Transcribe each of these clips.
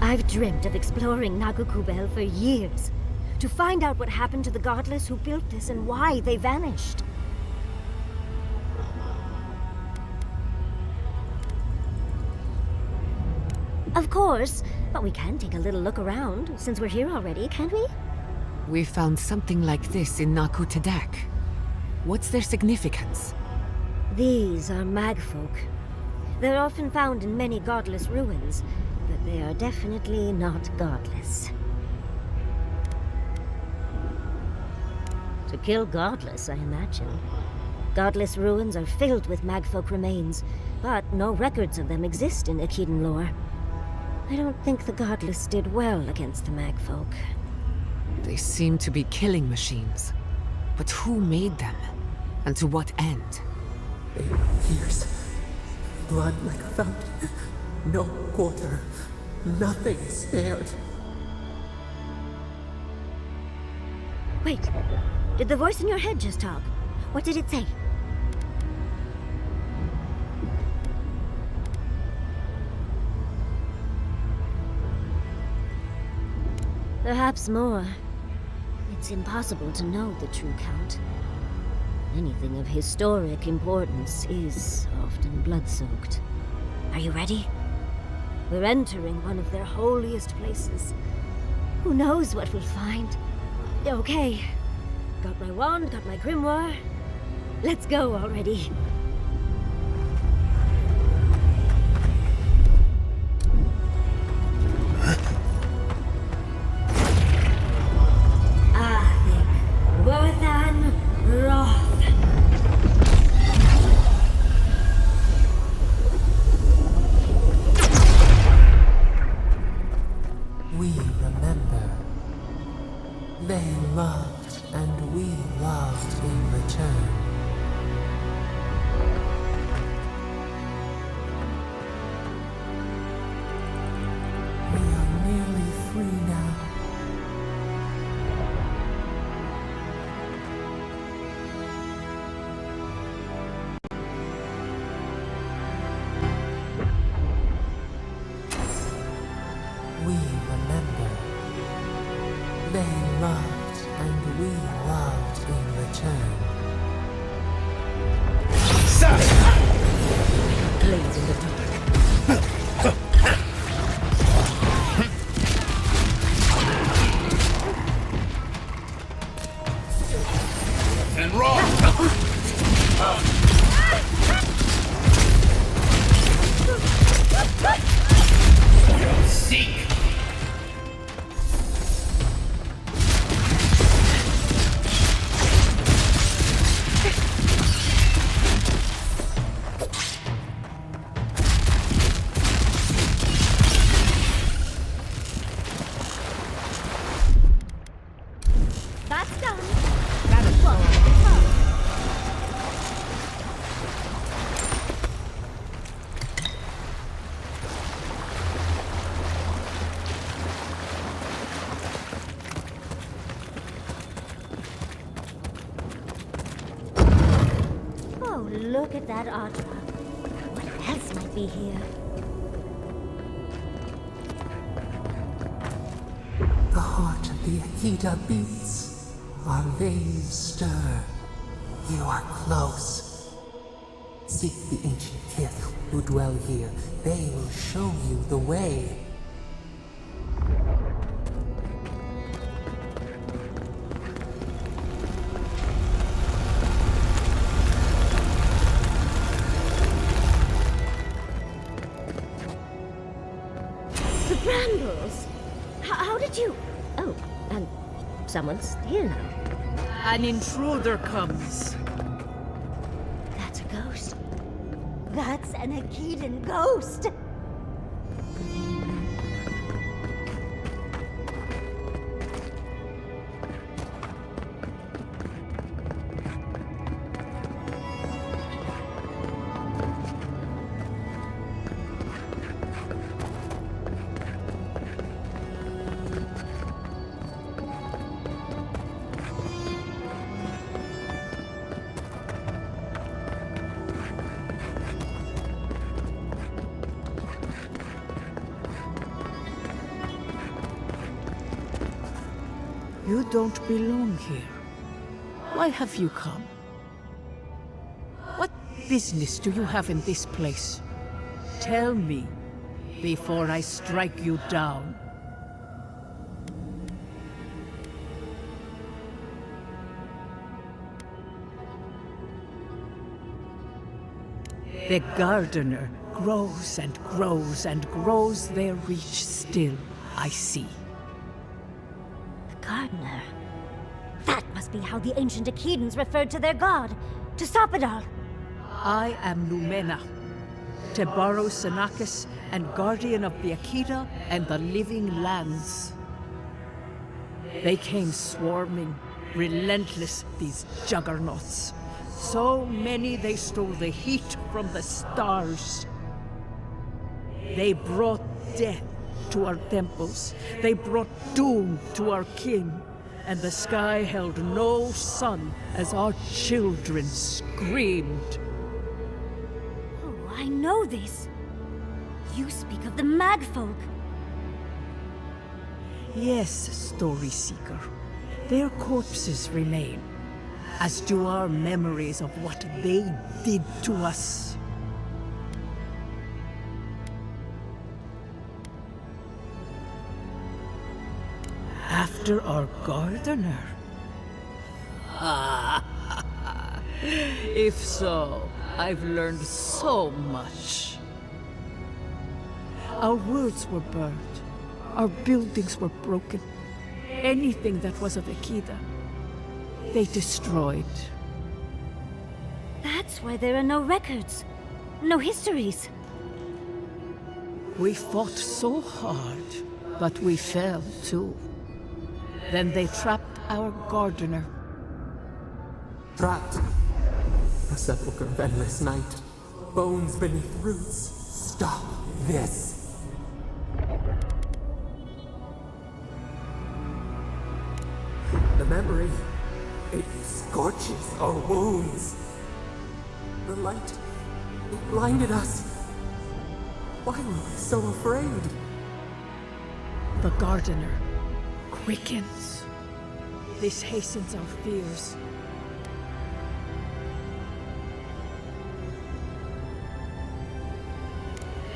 I've dreamt of exploring Nagakubel for years, to find out what happened to the godless who built this and why they vanished. Of course, but we can take a little look around, since we're here already, can't we? We found something like this in Naku Tadak. What's their significance? These are magfolk. They're often found in many godless ruins, but they are definitely not godless. To kill godless, I imagine. Godless ruins are filled with magfolk remains, but no records of them exist in Akhidan lore. I don't think the godless did well against the magfolk. They seem to be killing machines. But who made them? And to what end? They pierce. Blood like a fountain. No quarter. Nothing spared. Wait. Did the voice in your head just talk? What did it say? Perhaps more. It's impossible to know the true count. Anything of historic importance is often blood-soaked. Are you ready? We're entering one of their holiest places. Who knows what we'll find? Okay. Got my wand, got my grimoire. Let's go already. Look at that ottavo. What else might be here? The heart of the Akita beats. Our veins stir. You are close. Seek the ancient kith who dwell here. They will show you the way. Brambles! How did you... Oh, and someone's here now. An intruder comes. That's a ghost. That's an Akedan ghost! You don't belong here. Why have you come? What business do you have in this place? Tell me, before I strike you down. The gardener grows and grows and grows their reach still, I see. Gardener. That must be how the ancient Akedans referred to their god, to stop it all. I am Numena, Tebaro Senakis, and guardian of the Akita and the living lands. They came swarming, relentless, these juggernauts. So many they stole the heat from the stars. They brought death to our temples. They brought doom to our king. And the sky held no sun as our children screamed. Oh, I know this. You speak of the Magfolk. Yes, Story Seeker. Their corpses remain, as do our memories of what they did to us. After our gardener? If so, I've learned so much. Our worlds were burned. Our buildings were broken. Anything that was of Akita, they destroyed. That's why there are no records, no histories. We fought so hard, but we fell too. Then they trapped our gardener. Trapped. A sepulchre of endless night. Bones beneath roots. Stop this. The memory, it scorches our wounds. The light, it blinded us. Why were we so afraid? The gardener quickens. This hastens our fears.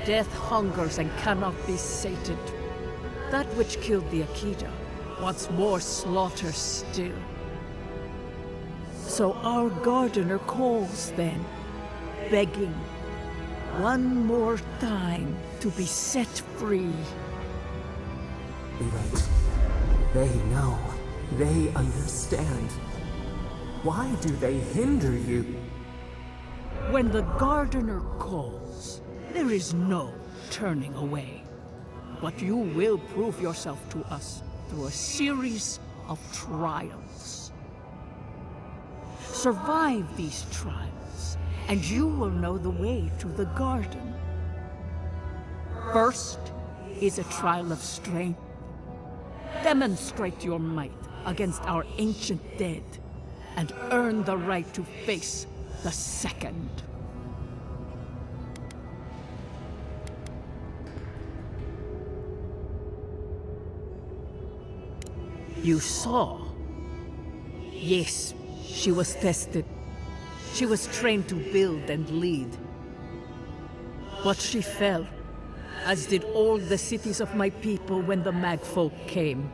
Death hungers and cannot be sated. That which killed the Akita wants more slaughter still. So our gardener calls then, begging one more time to be set free. Be right. They know. They understand. Why do they hinder you? When the gardener calls, there is no turning away. But you will prove yourself to us through a series of trials. Survive these trials, and you will know the way to the garden. First is a trial of strength. Demonstrate your might against our ancient dead, and earn the right to face the second. You saw. Yes, she was tested. She was trained to build and lead. But she fell, as did all the cities of my people when the Magfolk came.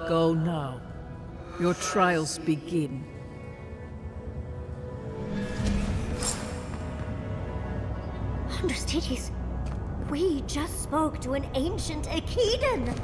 Go now. Your trials begin. Understudies, we just spoke to an ancient Akedan!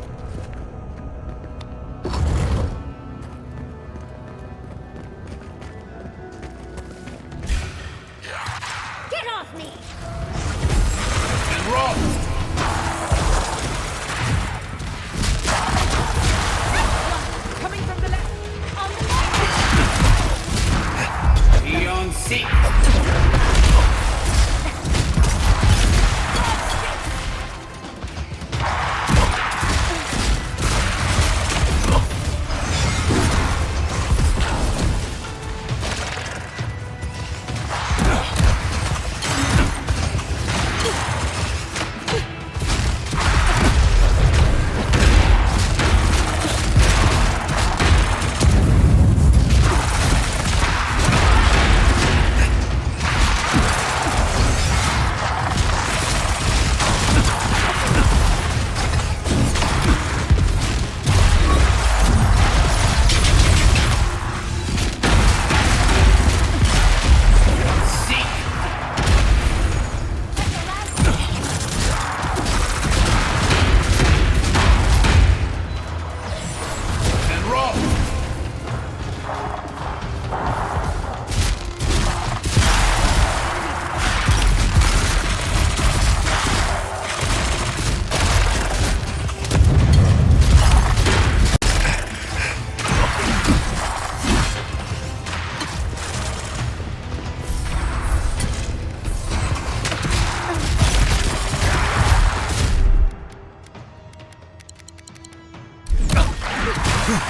Worth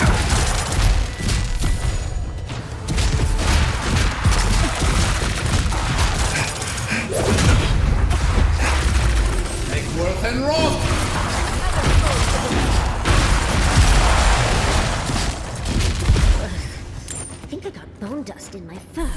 and roll! I think I got bone dust in my fur.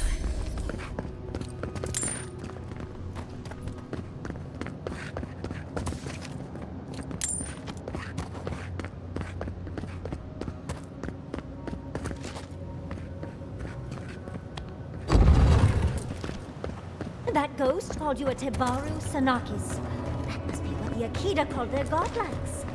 That ghost called you a Tebaru Sanakis. That must be what the Akita called their godlings.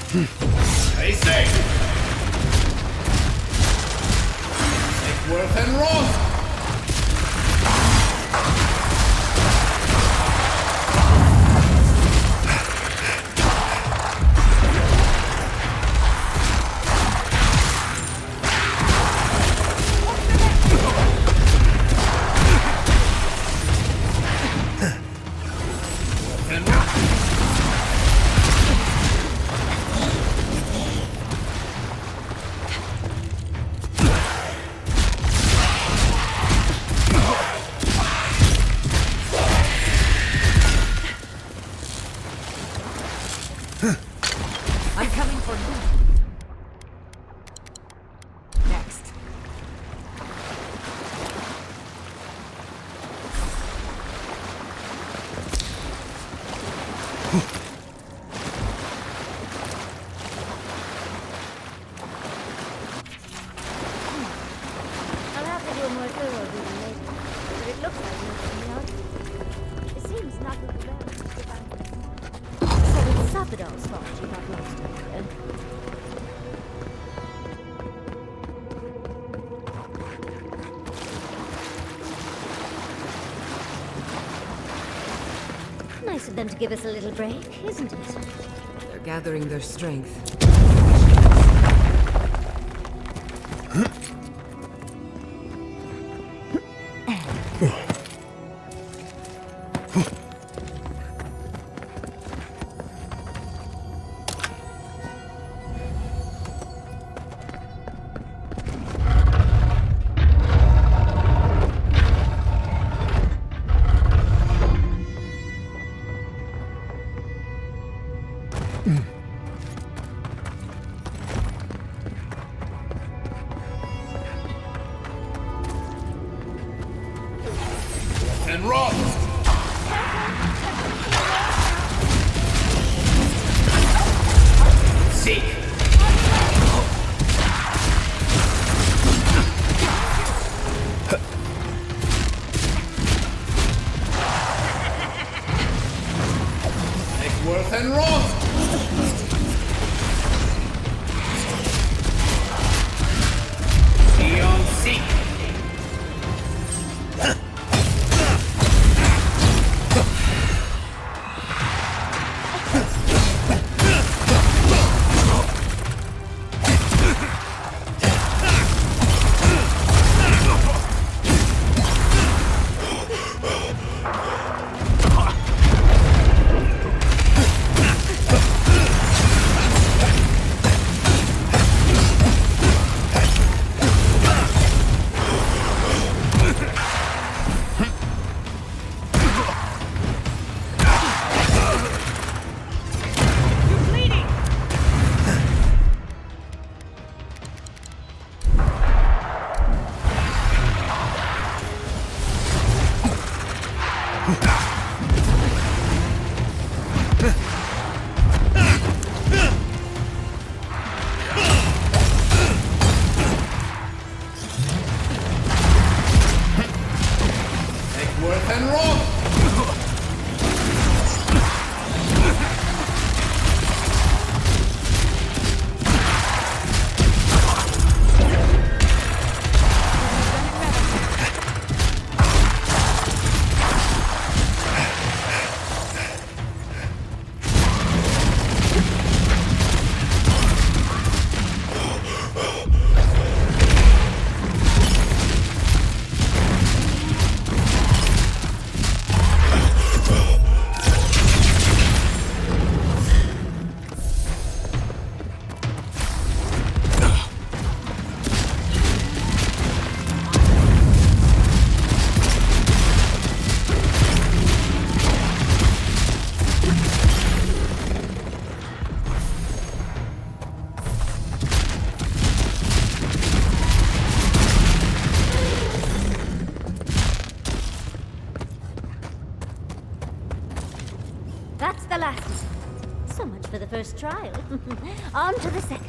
Stay safe. Take worth and roll. I'm coming for you. Next. I'll have to do a more thorough reading later, but it looks like nothing else. It seems not with the relics to find them. So it's Sabadell's fault you got lost in here. Nice of them to give us a little break, isn't it? They're gathering their strength. And roll. Seek. Take worth and roll. trial. On to the second.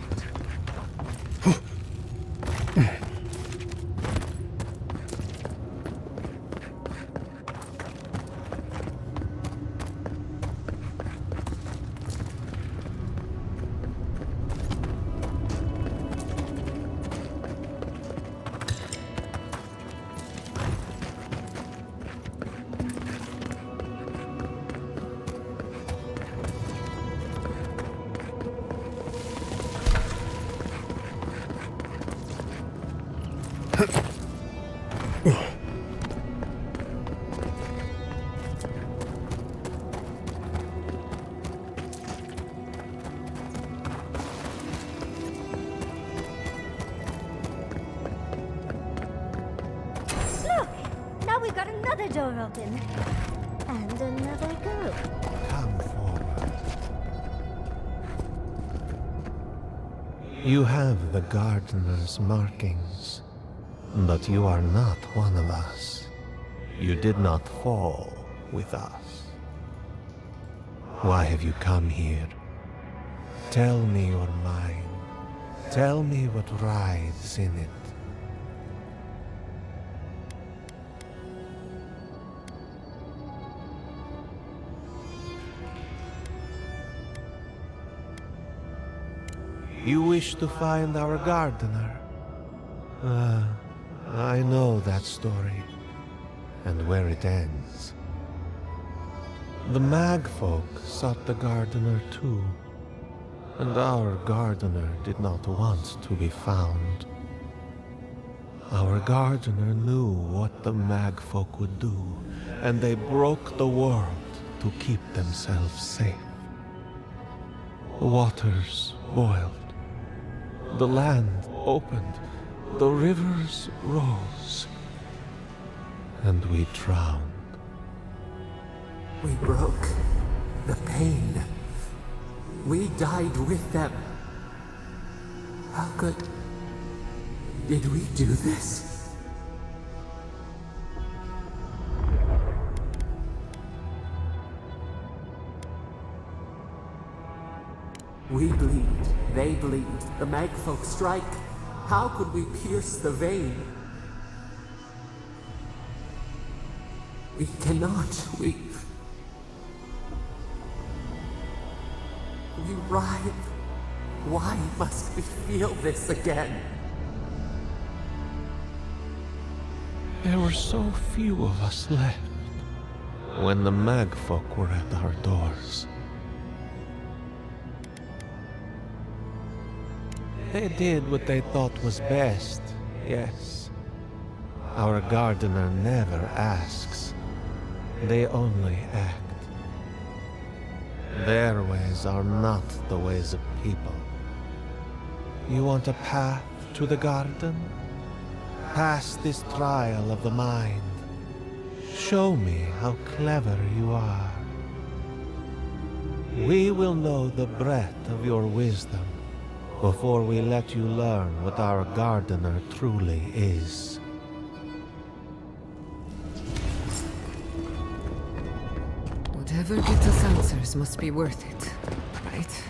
We've got another door open. And another go. Come forward. You have the gardener's markings, but you are not one of us. You did not fall with us. Why have you come here? Tell me your mind. Tell me what rides in it. You wish to find our gardener? I know that story, and where it ends. The Magfolk sought the gardener too, and our gardener did not want to be found. Our gardener knew what the Magfolk would do, and they broke the world to keep themselves safe. The waters boiled. The land opened, the rivers rose, and we drowned. We broke the pain. We died with them. How did we do this? We bleed, they bleed, the Magfolk strike. How could we pierce the vein? We cannot, we writhe. Why must we feel this again? There were so few of us left when the Magfolk were at our doors. They did what they thought was best, yes. Our gardener never asks. They only act. Their ways are not the ways of people. You want a path to the garden? Pass this trial of the mind. Show me how clever you are. We will know the breadth of your wisdom before we let you learn what our gardener truly is. Whatever gives us answers must be worth it, right?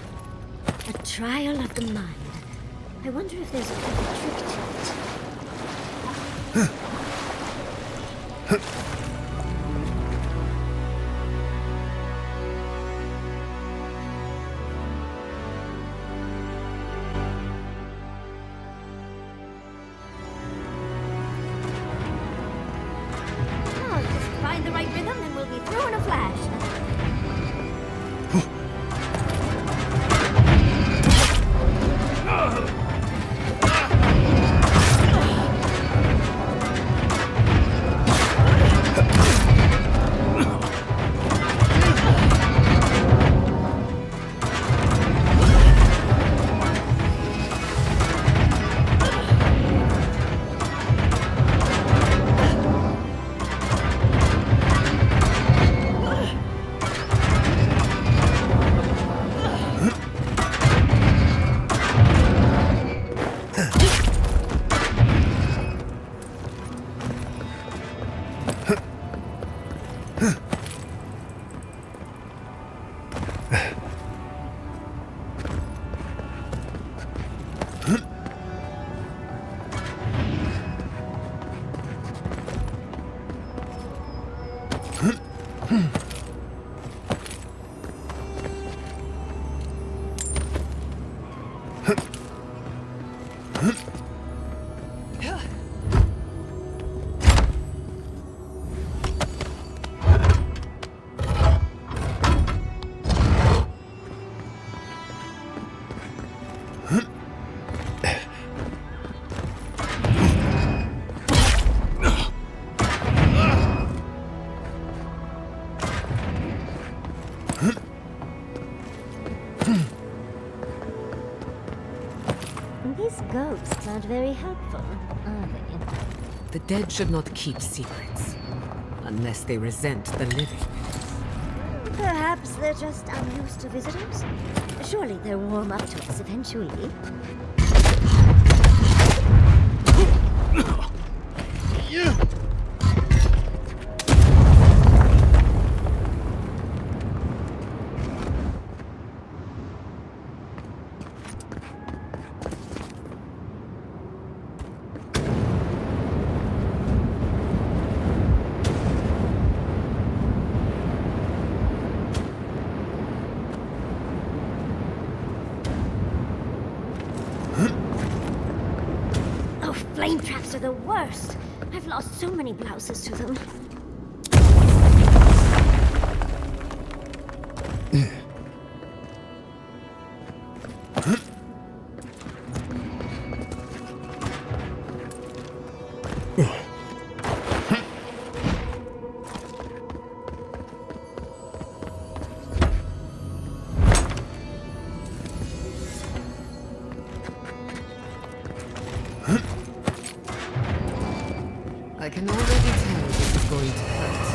A trial of the mind. I wonder if there's a clever trick to it. Find the right rhythm and we'll be through in a flash. These ghosts aren't very helpful, are they? The dead should not keep secrets. Unless they resent the living. Perhaps they're just unused to visitors? Surely they'll warm up to us eventually. Flame traps are the worst. I've lost so many blouses to them. I can already tell this is going to hurt.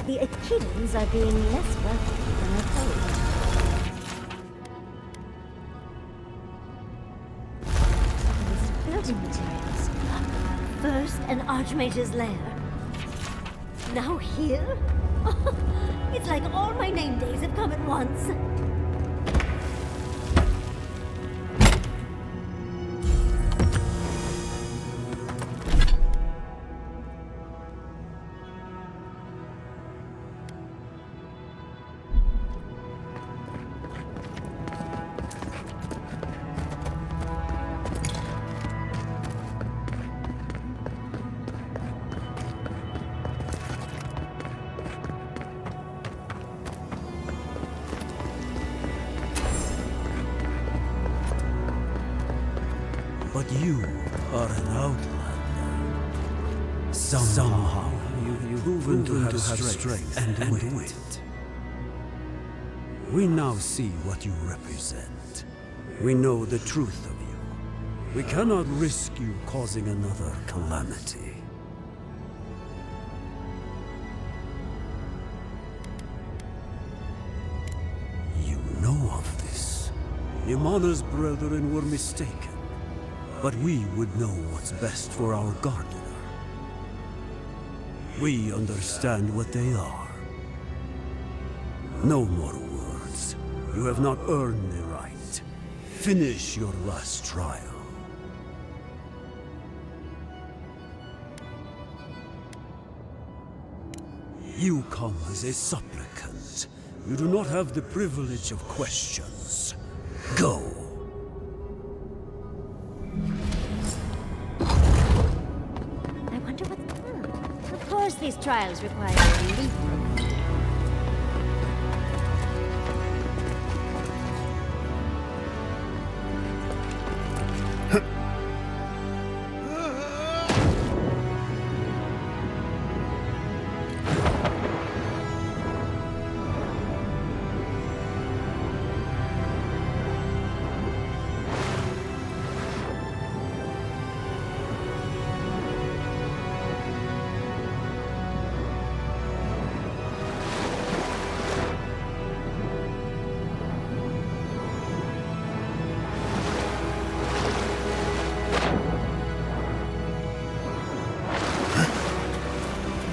The Echidans are being less welcome than I thought. These building materials. First, an Archmage's lair. Now here? It's like all my name days have come at once. But you are an outlander. Somehow you've proven to have strength and wit. We now see what you represent. We know the truth of you. We cannot risk you causing another calamity. You know of this. Nimana's brethren were mistaken. But we would know what's best for our gardener. We understand what they are. No more words. You have not earned the right. Finish your last trial. You come as a supplicant. You do not have the privilege of questions. Go. Of course these trials require a leap of faith.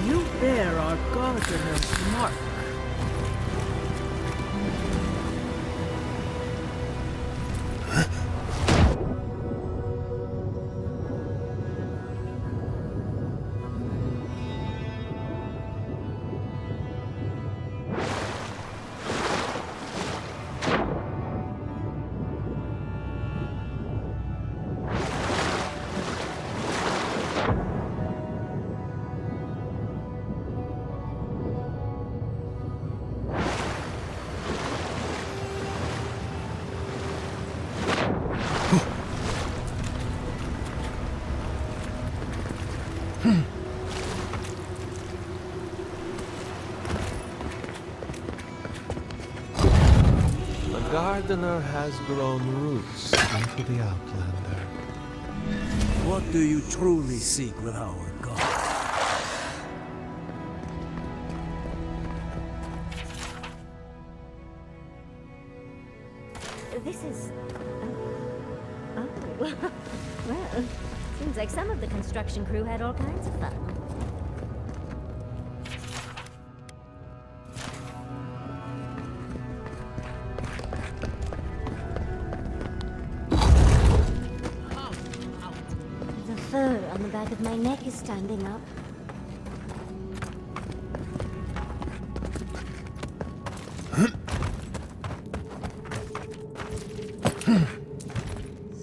You bear our gardener's mark. The gardener has grown roots into the Outlander. What do you truly seek with our god? This is... Oh. Well, seems like some of the construction crew had all kinds of fun. The fur on the back of my neck is standing up.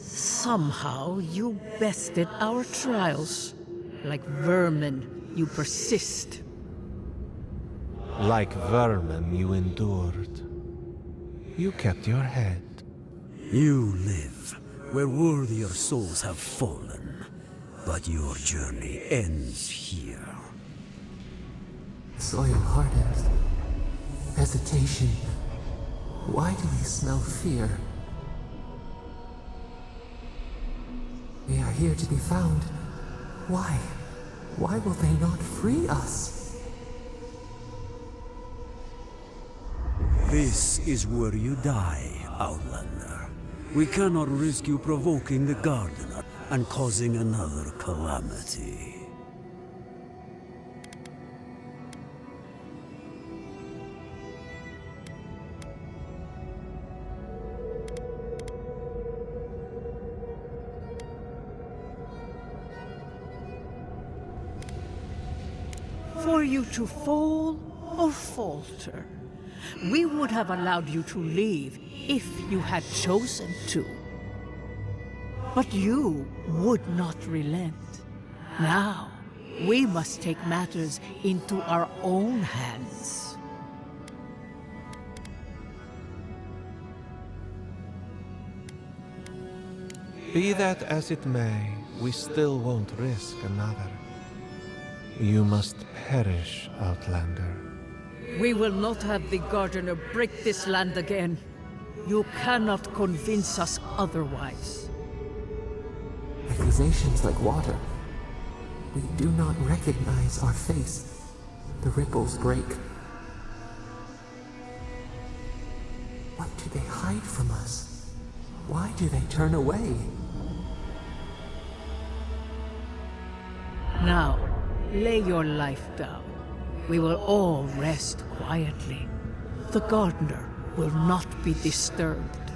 Somehow you bested our trials. Like vermin, you persist. Like vermin, you endured. You kept your head. You live where worthier souls have fallen, but your journey ends here. Soil hardens. Hesitation. Why do we smell fear? We are here to be found. Why? Why will they not free us? This is where you die, Outlander. We cannot risk you provoking the Gardener and causing another calamity. For you to fall or falter. We would have allowed you to leave if you had chosen to. But you would not relent. Now, we must take matters into our own hands. Be that as it may, we still won't risk another. You must perish, Outlander. We will not have the Gardener break this land again. You cannot convince us otherwise. Accusations like water. We do not recognize our face. The ripples break. What do they hide from us? Why do they turn away? Now, lay your life down. We will all rest quietly. The Gardener will not be disturbed.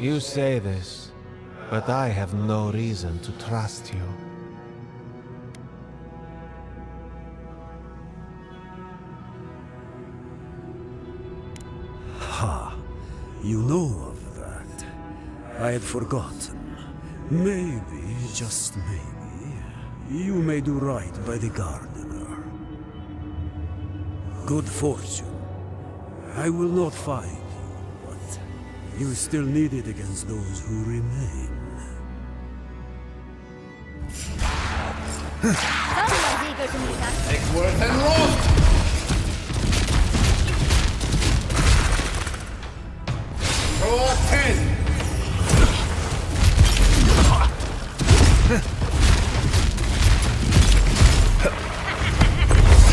You say this, but I have no reason to trust you. Ha! You know of that. I had forgotten. Maybe, just maybe, you may do right by the gardener. Good fortune. I will not find you, but you are still needed against those who remain. Someone's eager to meet us. Take worth and rot! Draw 10!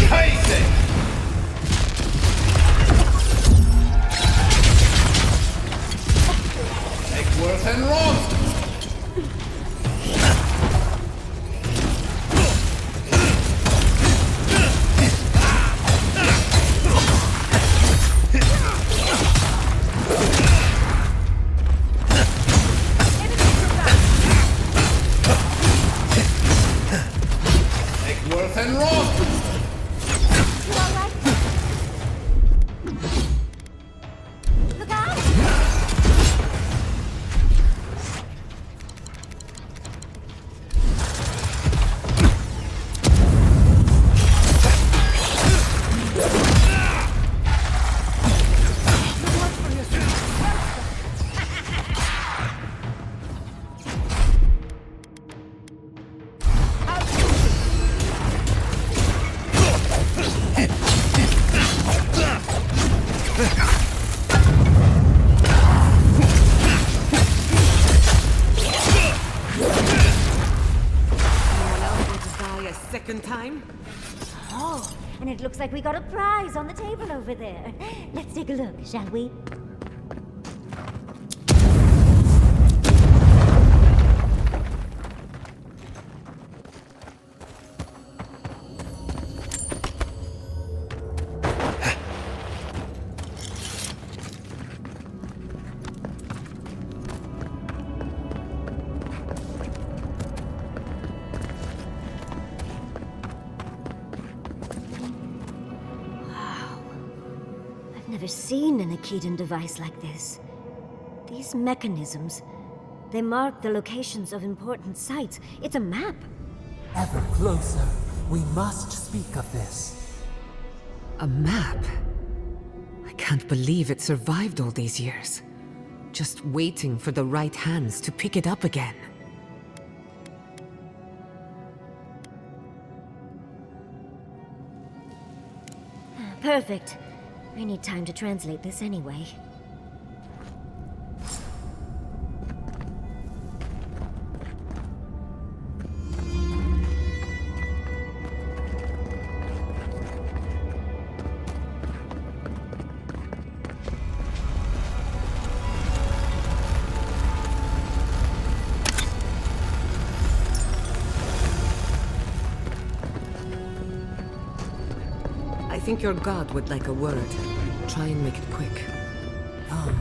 Chase it! Take worth and rot! Take worth and rot! You all right? Look out! Second time? Oh, and it looks like we got a prize on the table over there. Let's take a look, shall we? Never seen an Akitan device like this. These mechanisms, they mark the locations of important sites. It's a map. Ever closer. We must speak of this. A map? I can't believe it survived all these years. Just waiting for the right hands to pick it up again. Perfect. I need time to translate this anyway. I think your god would like a word. Try and make it quick. Come,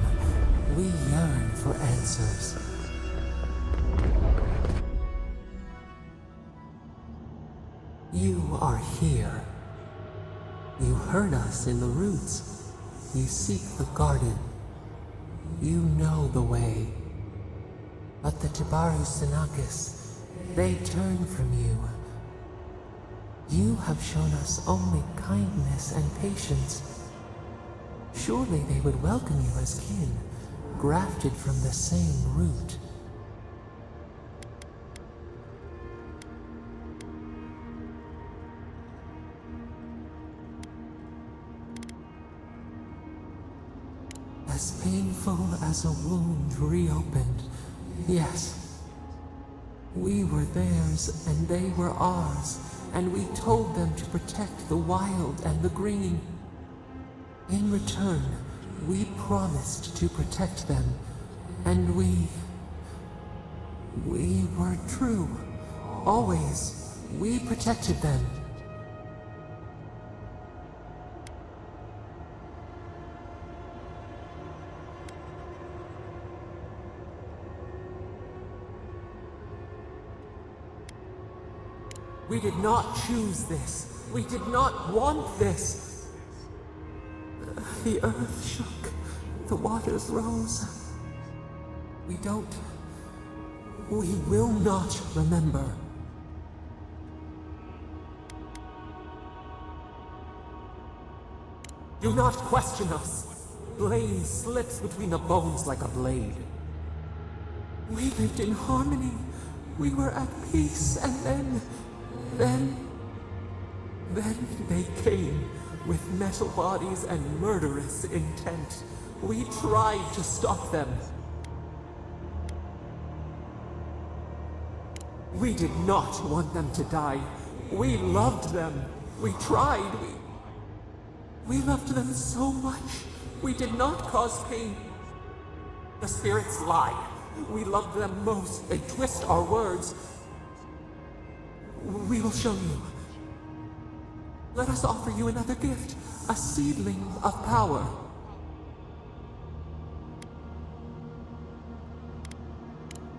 we yearn for answers. You are here. You heard us in the roots. You seek the garden. You know the way. But the Tibaru Sinakis, they turn from you. You have shown us only kindness and patience. Surely they would welcome you as kin, grafted from the same root. As painful as a wound reopened, yes. We were theirs and they were ours, and we told them to protect the wild and the green. In return, we promised to protect them, and we were true. Always, we protected them. We did not choose this. We did not want this. The earth shook. The waters rose. We will not remember. Do not question us. Blame slips between the bones like a blade. We lived in harmony. We were at peace, and then they came with metal bodies and murderous intent. We tried to stop them. We did not want them to die. We loved them. We tried. We loved them so much. We did not cause pain. The spirits lie. We loved them most. They twist our words. We will show you. Let us offer you another gift. A seedling of power.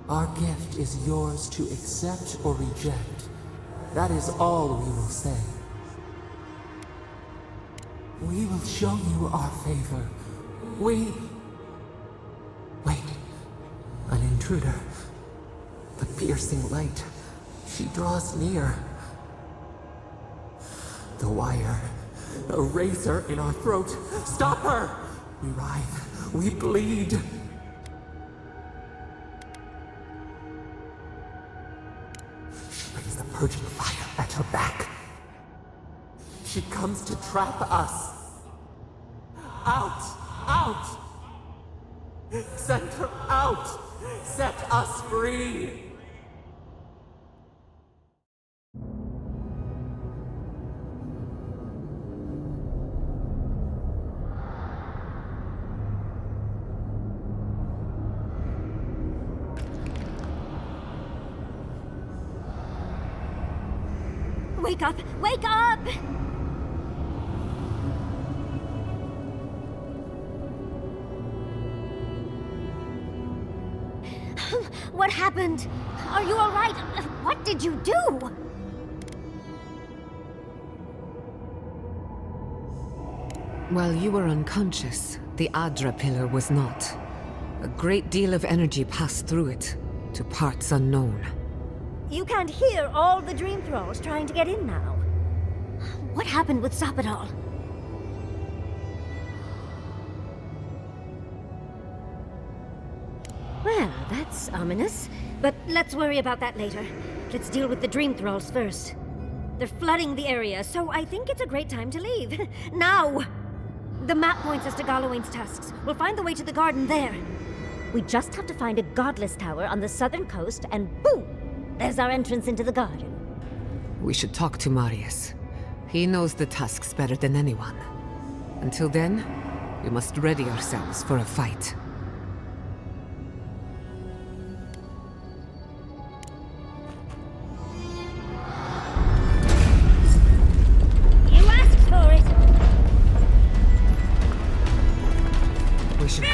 Our gift is yours to accept or reject. That is all we will say. We will show you our favor. Wait. An intruder. The piercing light. She draws near. The wire. A razor in our throat. Stop her! We writhe. We bleed. She brings the purging fire at her back. She comes to trap us. Out! Out! Send her out! Set us free! Wake up! Wake up! What happened? Are you all right? What did you do? While you were unconscious, the Adra pillar was not. A great deal of energy passed through it, to parts unknown. You can't hear all the dream thralls trying to get in now. What happened with Stop It All? Well, that's ominous. But let's worry about that later. Let's deal with the dream thralls first. They're flooding the area, so I think it's a great time to leave. Now! The map points us to Galawain's tusks. We'll find the way to the garden there. We just have to find a godless tower on the southern coast, and boom! There's our entrance into the garden. We should talk to Marius. He knows the tusks better than anyone. Until then, we must ready ourselves for a fight. You asked for it! We should go.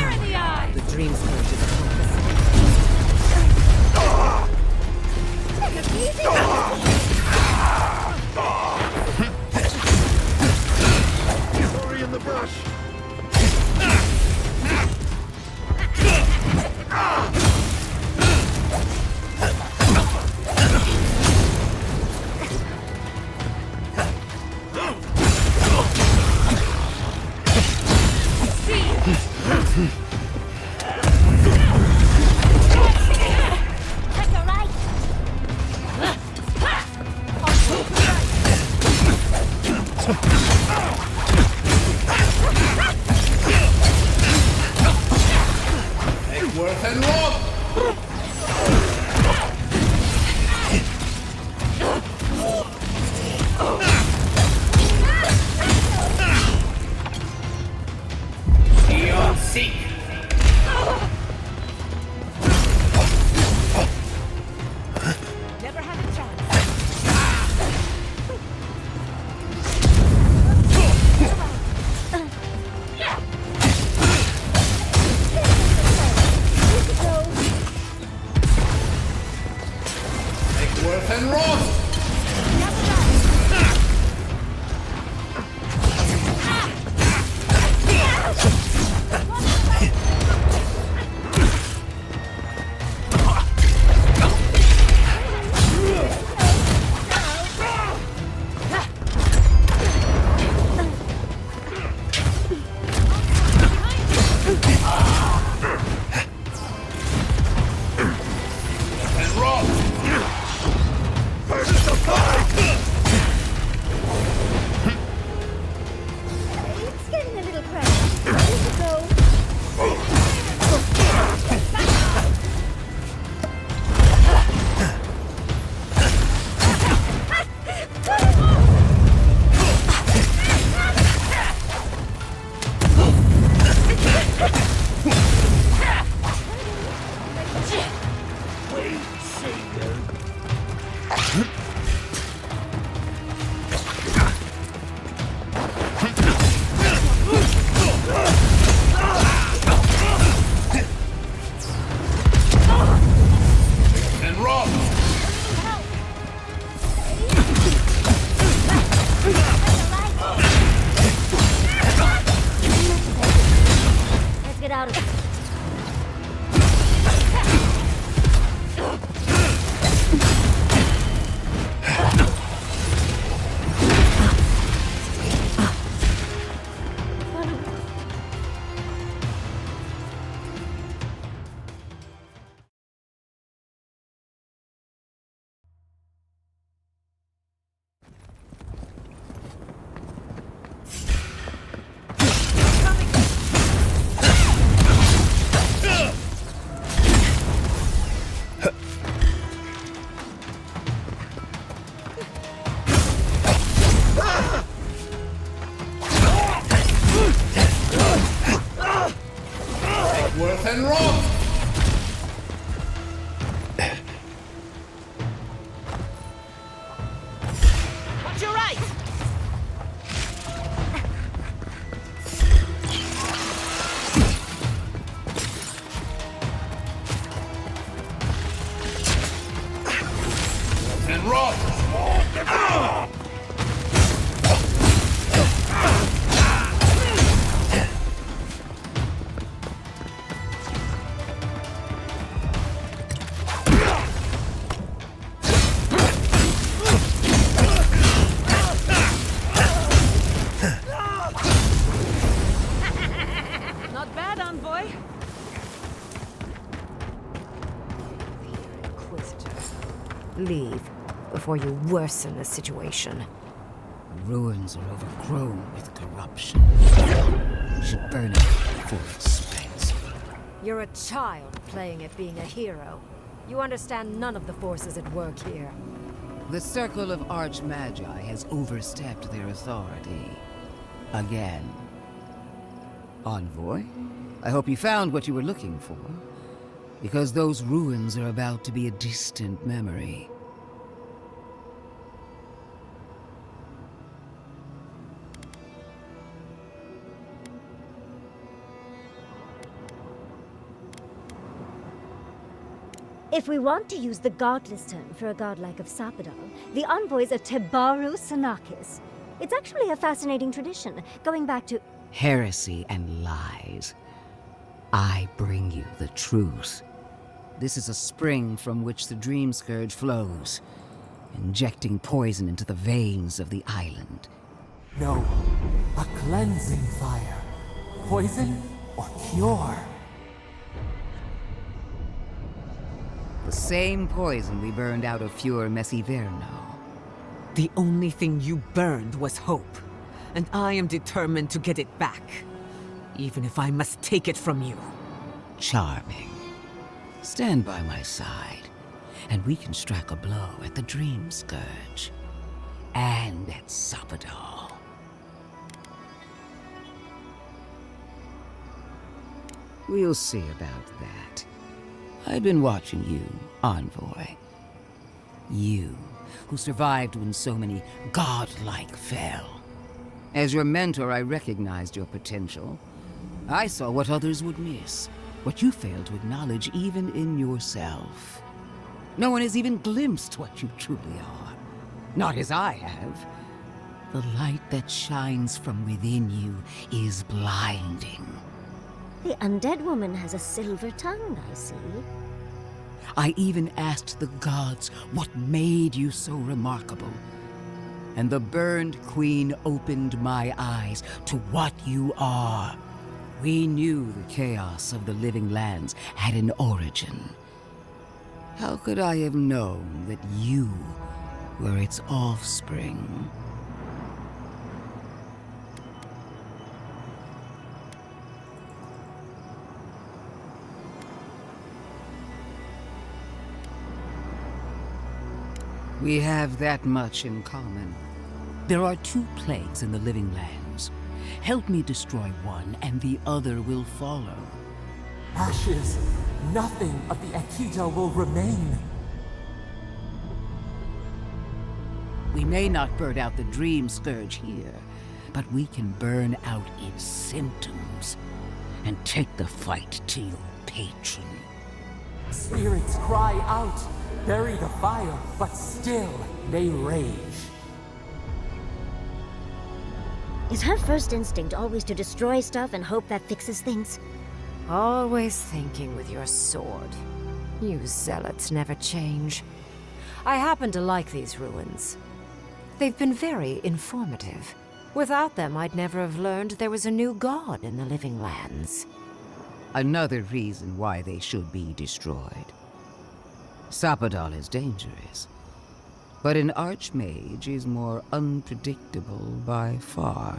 The dream scourge is upon us. Sorry in the brush. And Rob! Let's get out of here. Worth and Rob! Watch your right! And Rob! Not bad, envoy. Leave before you worsen the situation. Ruins are overgrown with corruption. You should burn it before it spreads. You're a child playing at being a hero. You understand none of the forces at work here. The Circle of Archmagi has overstepped their authority. Again. Envoy, I hope you found what you were looking for. Because those ruins are about to be a distant memory. If we want to use the godless term for a godlike of Sappadal, the envoys are Tebaru Sanakis. It's actually a fascinating tradition, going back to... Heresy and lies. I bring you the truth. This is a spring from which the Dream Scourge flows, injecting poison into the veins of the island. No, a cleansing fire. Poison or cure? The same poison we burned out of Fior Messiverno. The only thing you burned was hope, and I am determined to get it back, even if I must take it from you. Charming. Stand by my side, and we can strike a blow at the Dream Scourge. And at Sappadal. We'll see about that. I've been watching you, Envoy. You, who survived when so many godlike fell. As your mentor, I recognized your potential. I saw what others would miss, what you failed to acknowledge even in yourself. No one has even glimpsed what you truly are. Not as I have. The light that shines from within you is blinding. The undead woman has a silver tongue, I see. I even asked the gods what made you so remarkable. And the burned queen opened my eyes to what you are. We knew the chaos of the living lands had an origin. How could I have known that you were its offspring? We have that much in common. There are 2 plagues in the living lands. Help me destroy one, and the other will follow. Ashes. Nothing of the Akita will remain. We may not burn out the dream scourge here, but we can burn out its symptoms and take the fight to your patron. Spirits cry out, bury the fire, but still they rage. Is her first instinct always to destroy stuff and hope that fixes things? Always thinking with your sword. You zealots never change. I happen to like these ruins. They've been very informative. Without them, I'd never have learned there was a new god in the living lands. Another reason why they should be destroyed. Sapadal is dangerous, but an archmage is more unpredictable by far.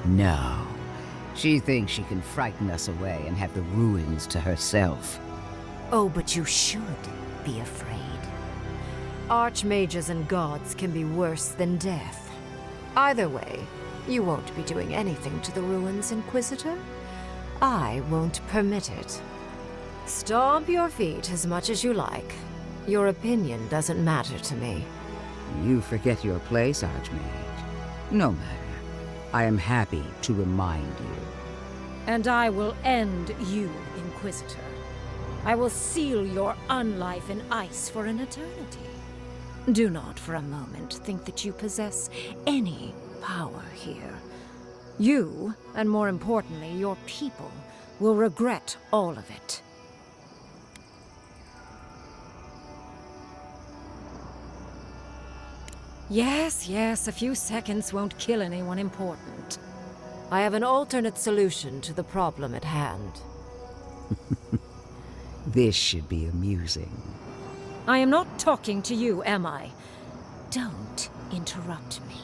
No. She thinks she can frighten us away and have the ruins to herself. Oh, but you should be afraid. Archmages and gods can be worse than death. Either way, you won't be doing anything to the ruins, Inquisitor. I won't permit it. Stomp your feet as much as you like. Your opinion doesn't matter to me. You forget your place, Archmage. No matter. I am happy to remind you. And I will end you, Inquisitor. I will seal your unlife in ice for an eternity. Do not for a moment think that you possess any power here. You, and more importantly, your people, will regret all of it. Yes, a few seconds won't kill anyone important. I have an alternate solution to the problem at hand. This should be amusing. I am not talking to you, am I? Don't interrupt me.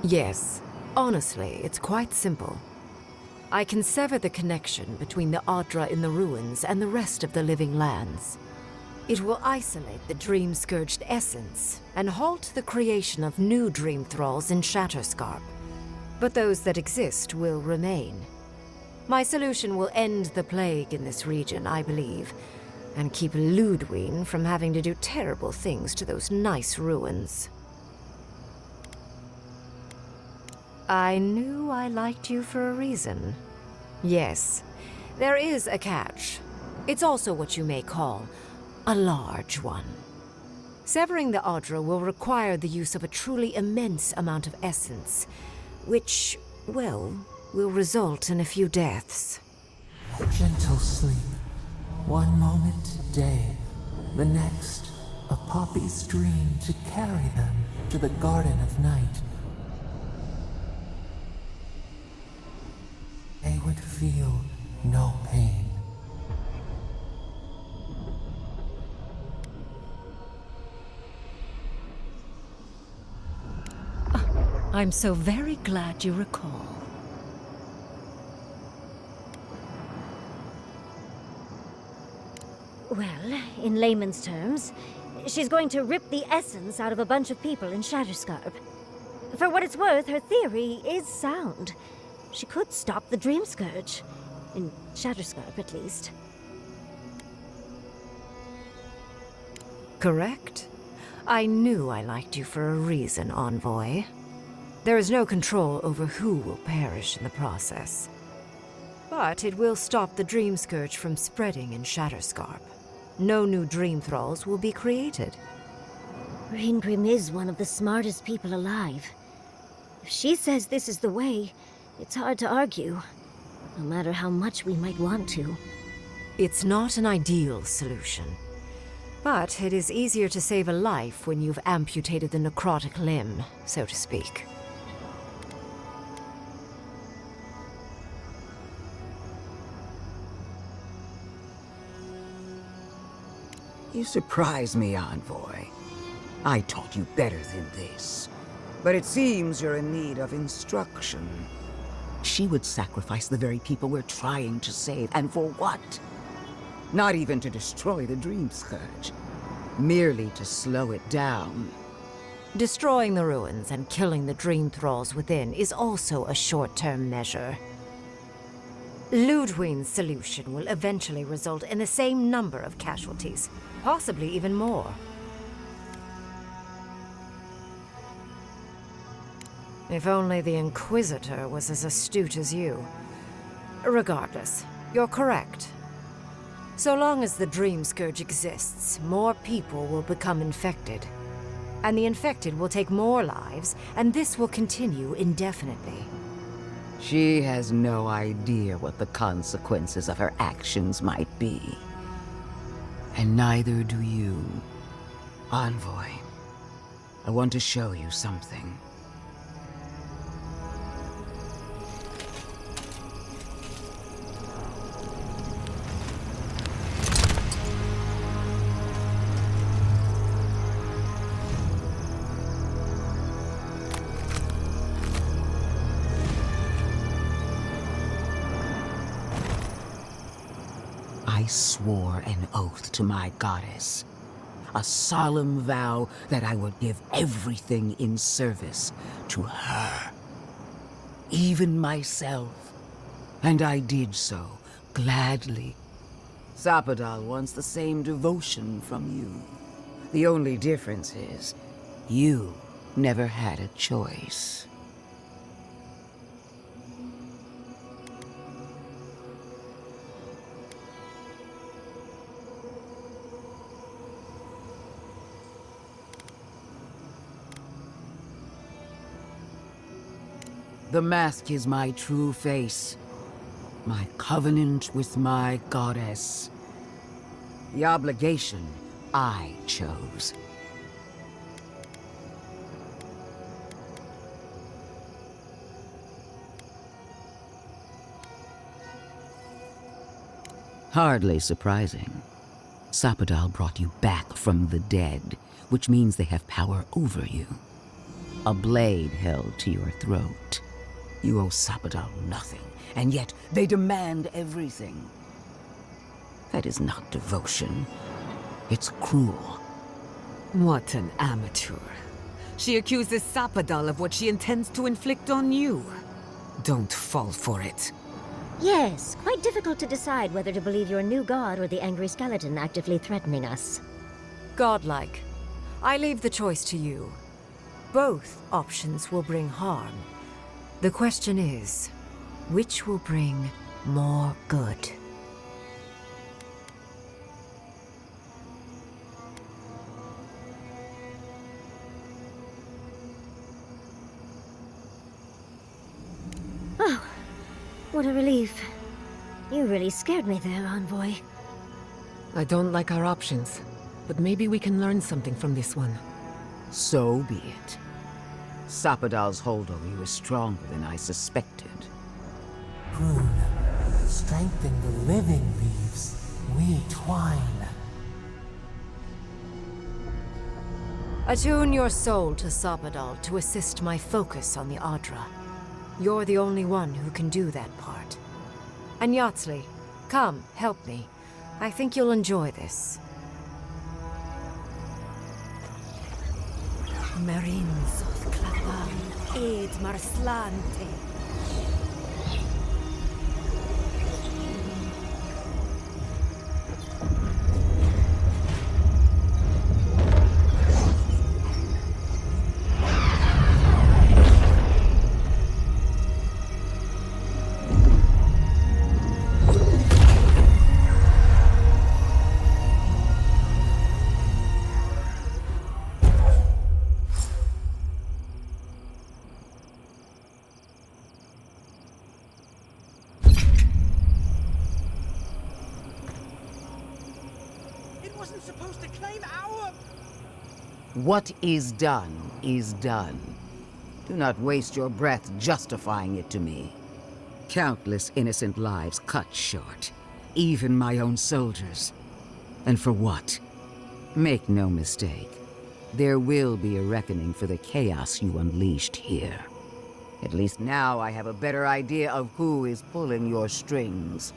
Yes, honestly, it's quite simple. I can sever the connection between the Adra in the ruins and the rest of the living lands. It will isolate the dream-scourged essence and halt the creation of new dream thralls in Shatterscarp. But those that exist will remain. My solution will end the plague in this region, I believe, and keep Ludwig from having to do terrible things to those nice ruins. I knew I liked you for a reason. Yes, there is a catch. It's also what you may call a large one. Severing the Adra will require the use of a truly immense amount of essence, which, well, will result in a few deaths. Gentle sleep. One moment day, the next, a poppy's dream to carry them to the Garden of Night. They would feel no pain. I'm so very glad you recall. Well, in layman's terms, she's going to rip the essence out of a bunch of people in Shatterscarp. For what it's worth, her theory is sound. She could stop the Dream Scourge. In Shatterscarp, at least. Correct? I knew I liked you for a reason, Envoy. There is no control over who will perish in the process. But it will stop the Dream Scourge from spreading in Shatterscarp. No new Dream Thralls will be created. Reingrim is one of the smartest people alive. If she says this is the way, it's hard to argue, no matter how much we might want to. It's not an ideal solution. But it is easier to save a life when you've amputated the necrotic limb, so to speak. You surprise me, Envoy. I taught you better than this. But it seems you're in need of instruction. She would sacrifice the very people we're trying to save, and for what? Not even to destroy the Dream Scourge. merely to slow it down. Destroying the ruins and killing the dream thralls within is also a short-term measure. Ludwig's solution will eventually result in the same number of casualties, possibly even more. If only the Inquisitor was as astute as you. Regardless, you're correct. So long as the Dream Scourge exists, more people will become infected. And the infected will take more lives, and this will continue indefinitely. She has no idea what the consequences of her actions might be. And neither do you. Envoy, I want to show you something. I swore an oath to my goddess, a solemn vow that I would give everything in service to her, even myself, and I did so gladly. Sapadal wants the same devotion from you. The only difference is, you never had a choice. The mask is my true face, my covenant with my goddess. The obligation I chose. Hardly surprising. Sapadal brought you back from the dead, which means they have power over you. A blade held to your throat. You owe Sapadal nothing, and yet they demand everything. That is not devotion. It's cruel. What an amateur. She accuses Sapadal of what she intends to inflict on you. Don't fall for it. Yes, quite difficult to decide whether to believe your new god or the angry skeleton actively threatening us. Godlike. I leave the choice to you. Both options will bring harm. The question is, which will bring more good? Oh, what a relief. You really scared me there, Envoy. I don't like our options, but maybe we can learn something from this one. So be it. Sapadal's hold over you is stronger than I suspected. Rune, strengthen the living leaves. We twine. Attune your soul to Sapadal to assist my focus on the Adra. You're the only one who can do that part. And Yatsley, come, help me. I think you'll enjoy this. Marines of Clavan, Aid Marslante. What is done is done. Do not waste your breath justifying it to me. Countless innocent lives cut short, even my own soldiers. And for what? Make no mistake, there will be a reckoning for the chaos you unleashed here. At least now I have a better idea of who is pulling your strings.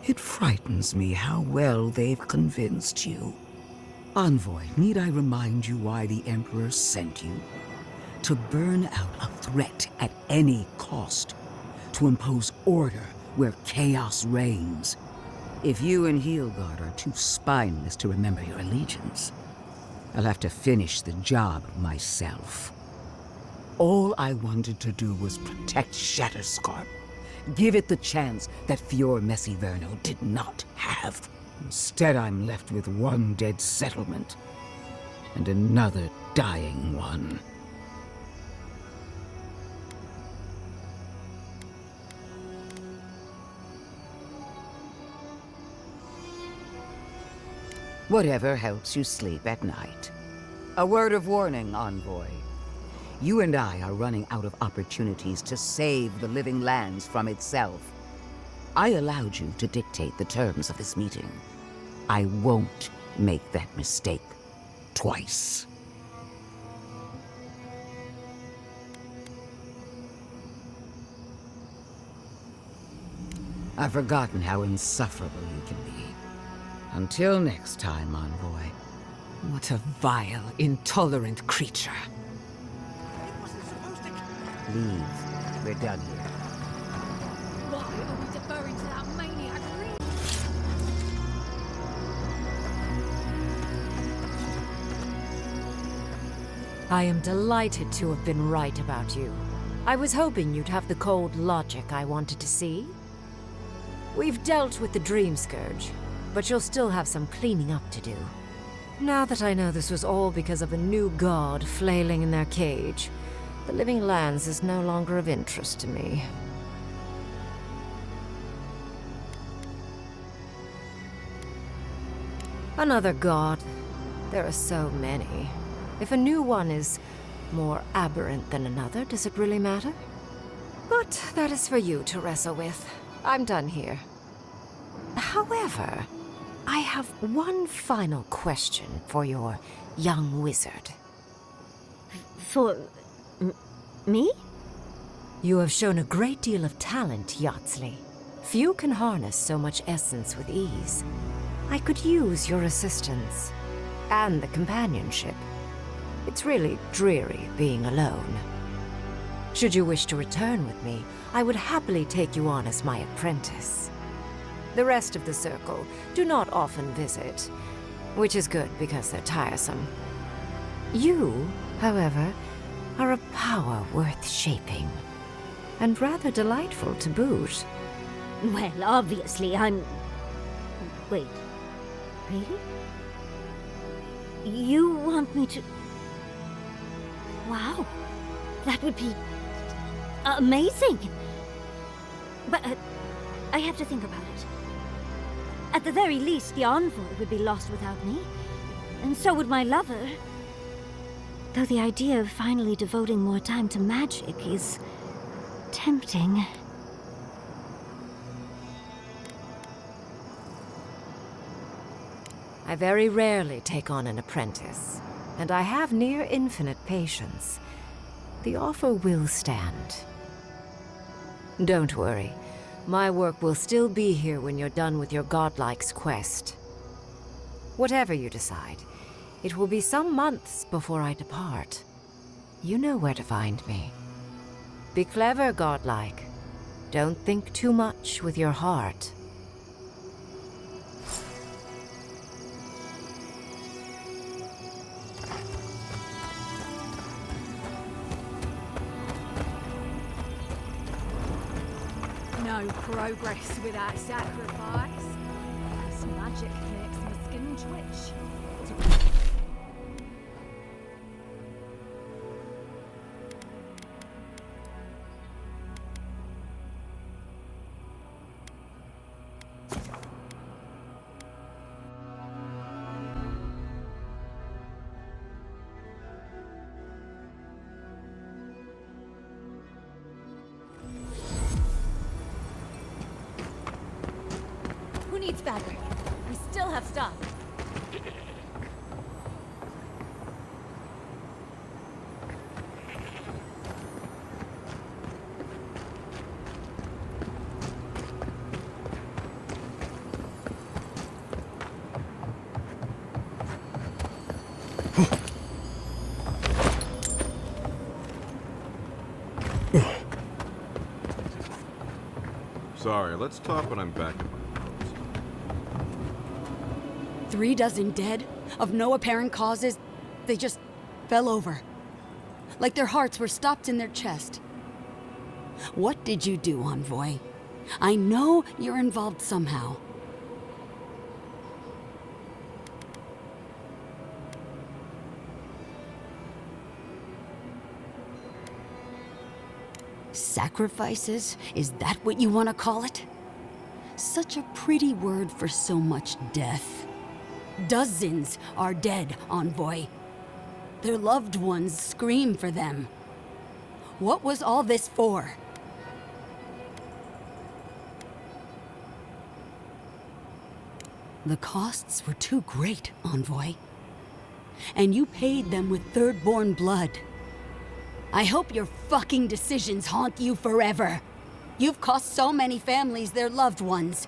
It frightens me how well they've convinced you. Envoy, need I remind you why the Emperor sent you? To burn out a threat at any cost. To impose order where chaos reigns. If you and Heelgard are too spineless to remember your allegiance, I'll have to finish the job myself. All I wanted to do was protect Shatterscarp. Give it the chance that Fior Messiverno did not have. Instead, I'm left with one dead settlement and another dying one. Whatever helps you sleep at night. A word of warning, Envoy. You and I are running out of opportunities to save the living lands from itself. I allowed you to dictate the terms of this meeting. I won't make that mistake twice. I've forgotten how insufferable you can be. Until next time, Envoy. What a vile, intolerant creature. Leave. We're done here. Why are we deferring to that maniac? I am delighted to have been right about you. I was hoping you'd have the cold logic I wanted to see. We've dealt with the Dream Scourge, but you'll still have some cleaning up to do. Now that I know this was all because of a new god flailing in their cage, the Living Lands is no longer of interest to me. Another god. There are so many. If a new one is more aberrant than another, does it really matter? But that is for you to wrestle with. I'm done here. However, I have one final question for your young wizard. For... me? You have shown a great deal of talent, Yatsley. Few can harness so much essence with ease. I could use your assistance. And the companionship. It's really dreary being alone. Should you wish to return with me, I would happily take you on as my apprentice. The rest of the circle do not often visit, which is good because they're tiresome. You, however, are a power worth shaping, and rather delightful to boot. Well, obviously I'm... Wait. Really? You want me to... Wow. That would be... amazing! But I have to think about it. At the very least, the envoy would be lost without me. And so would my lover. Though the idea of finally devoting more time to magic is... tempting. I very rarely take on an apprentice, and I have near infinite patience. The offer will stand. Don't worry. My work will still be here when you're done with your godlike's quest. Whatever you decide, it will be some months before I depart. You know where to find me. Be clever, godlike. Don't think too much with your heart. No progress without sacrifice. This magic makes my skin twitch. Who needs fabric? We still have stuff. Sorry, let's talk when I'm back at my post. 3 dozen dead, of no apparent causes. They just fell over. Like their hearts were stopped in their chest. What did you do, Envoy? I know you're involved somehow. Sacrifices? Is that what you want to call it? Such a pretty word for so much death. Dozens are dead, Envoy. Their loved ones scream for them. What was all this for? The costs were too great, Envoy. And you paid them with third-born blood. I hope your fucking decisions haunt you forever. You've cost so many families their loved ones.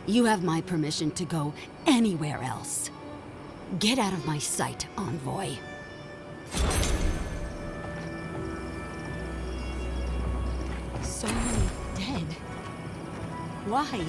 You have my permission to go anywhere else. Get out of my sight, Envoy. So many dead. Why?